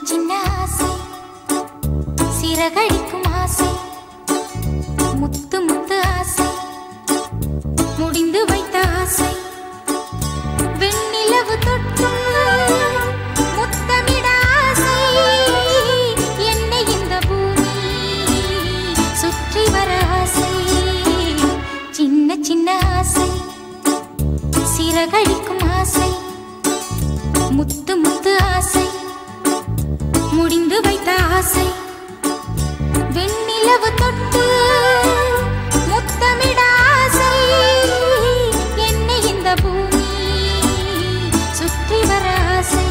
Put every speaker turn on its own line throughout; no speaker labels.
சின்ன ஆசை சிறகடிக்கும் ஆசை முத்து முத்து ஆசை முடிந்து வைத்த ஆசை வெண்ணிலவு தொட்டு முத்தமிட ஆசை என்னை இந்த பூமி சுற்றி வர ஆசை சின்ன ஆசை சிறகடிக்கும் ஆசை முத்து முத்து ஆசை முடிந்து வைத்த ஆசை வெண்ணிலவு தொட்டு முத்தமிட ஆசை என்னை இந்த பூமி சுற்றி வர ஆசை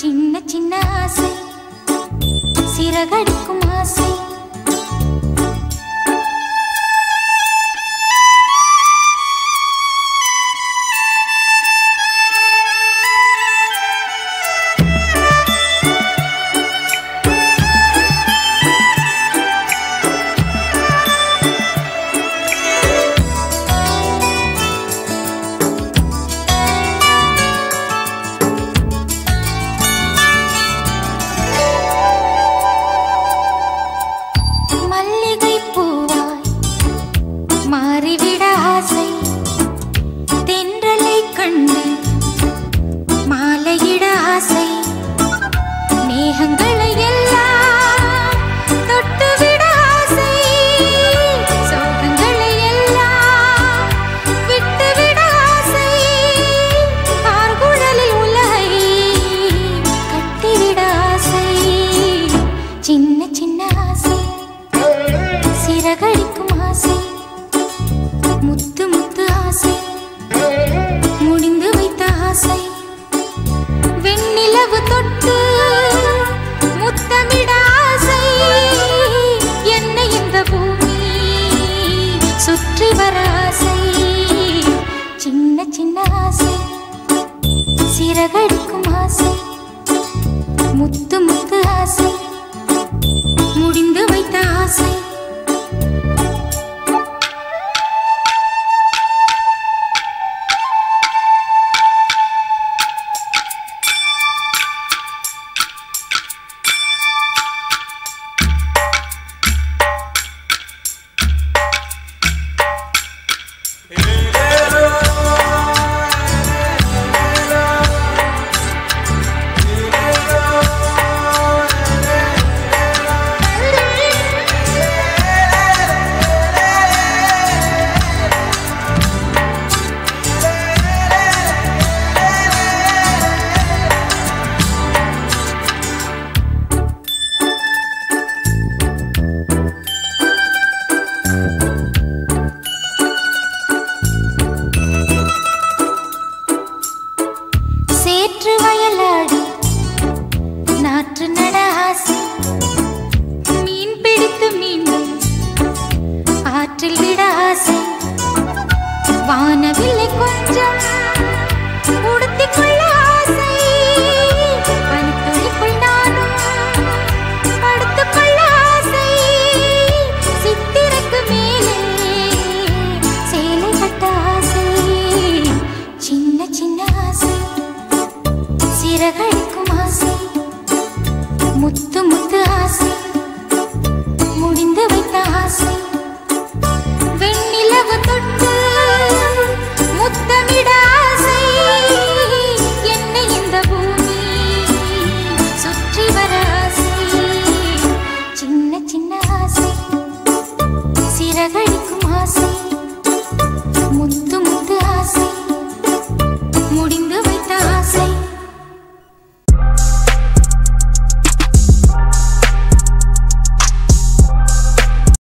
சின்ன ஆசை சிறகடிக்கும் ஆசை மாறிவிட ஆசை தென்றலை கண்டு மாலையிட ஆசை மேகங்களை எல்லாம் தொட்டுவிட ஆசை சோகங்களை எல்லாம் விட்டுவிட ஆசை ஆர்குழலில் உலகை கட்டிவிட ஆசை சின்ன ஆசை சிறகடிக்கும் ஆசை முத்து முத்து ஆசை முடிந்து வைத்த ஆசை வெண்ணிலவு தொட்டு முத்தமிட ஆசை என்னை இந்த பூமி சுற்றி வர ஆசை சின்ன ஆசை சிறகடிக்கும் ஆசை முத்து முத்து ஆசை முடிந்து வைத்த ஆசை